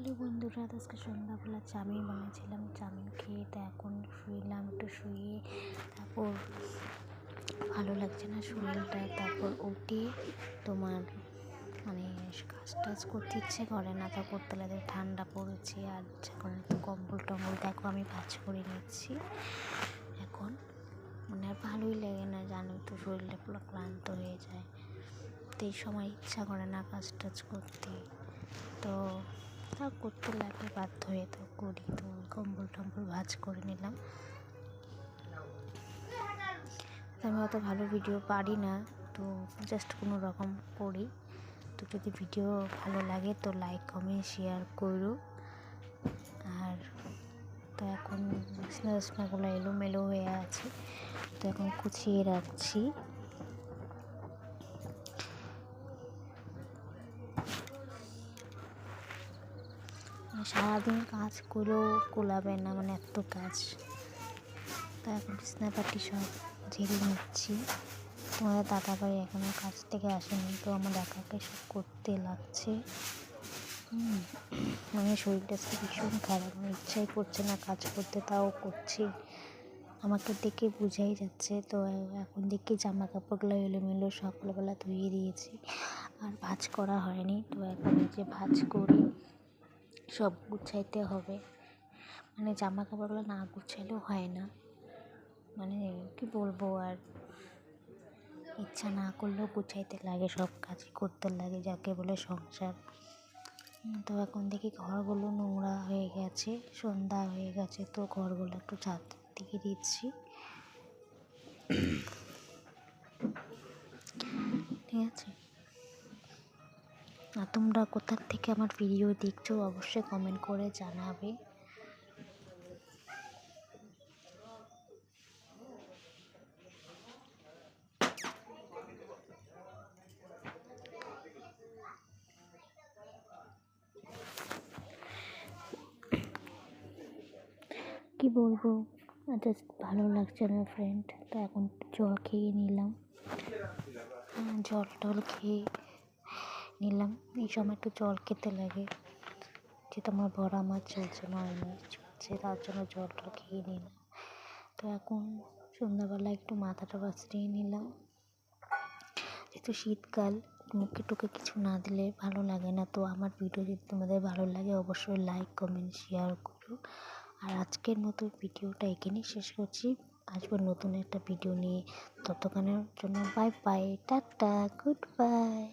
Hello বন্ধুরা, আজকে সন্ধ্যাবেলা চাউমিন বানিয়েছিলাম। চাউমিন খেয়ে তো এখন শুইলাম, একটু শুয়ে তারপর ভালো লাগছে না শরীরটা। তারপর উঠে তোমার কাজ টাজ করতে ইচ্ছে করে না, তা করতে লাগে, ঠান্ডা পড়েছে আর ইচ্ছা করে না। তো কম্বল টম্বল দেখো আমি ভাঁজ করে নিচ্ছি এখন। আর ভালোই লাগে না, জানোই তো, শরীরটা পুরো ক্লান্ত হয়ে যায়। তো এই সময় ইচ্ছা করে না কাজ টাজ করতে, তো তা করতে লাগে, বাধ্য হয়ে তো করি। তো কম্বল টম্বল ভাঁজ করে নিলাম। আমি অত ভালো ভিডিও পারি না, তো জাস্ট কোনো রকম করি। তো যদি ভিডিও ভালো লাগে তো লাইক কমেন্ট শেয়ার করো। আর তো এখন বিছনাগুলো এলোমেলো হয়ে আছে, তো এখন গুছিয়ে রাখছি। সারাদিন কাজ করেও কোলাবে না, এত কাজ। তো এখন বিছনাপাটি সব ঝেড়ে নিচ্ছি। তোমাদের দাদাভাই এখনও কাজ থেকে আসেনি, তো আমার একাকে সব করতে লাগছে। শরীরটা ভীষণ খারাপ, আমার ইচ্ছাই করছে না কাজ করতে, তাও করছি। আমাকে দেখে বোঝাই যাচ্ছে। তো এখন দেখি জামা কাপড়গুলো এলোমেলো সকালবেলা ধুয়ে দিয়েছি, আর ভাঁজ করা হয়নি। তো এখন যে ভাঁজ করি, সব গুছাইতে হবে। জামা কাপড়গুলো না গুছাইলেও হয় না, কি বলবো, আর ইচ্ছা না করলেও গুছাইতে লাগে, সব কাজই করতে লাগে, যাকে বলে সংসার। তো এখন দেখি ঘরগুলো নোংরা হয়ে গেছে, সন্ধ্যা হয়ে গেছে, তো ঘরগুলো একটু ছাদ দিকে দিচ্ছি। ঠিক আছে, আর তোমরা কোথা থেকে আমার ভিডিও দেখছো অবশ্যই কমেন্ট করে জানাবে। কি বলবো, জাস্ট ভালো লাগছে না ফ্রেন্ড। তো এখন জল খেয়ে নিলাম, জল টল খেয়ে নিলাম। এই সময় একটু জল খেতে লাগে, যেহেতু আমার ভরা মাছ চলছে, 9 মাস চলছে, তার জন্য জল টল খেয়ে নিলাম। তো এখন সন্ধ্যাবেলা একটু মাথাটা বাঁচিয়ে নিলাম, যেহেতু শীতকাল, মুখে টুকে কিছু না দিলে ভালো লাগে না। তো আমার ভিডিও যদি তোমাদের ভালো লাগে অবশ্যই লাইক কমেন্ট শেয়ার করো। আর আজকের মতো ভিডিওটা এখানেই শেষ করছি। আসবো নতুন একটা ভিডিও নিয়ে, ততক্ষণের জন্য bye bye, tata, good bye.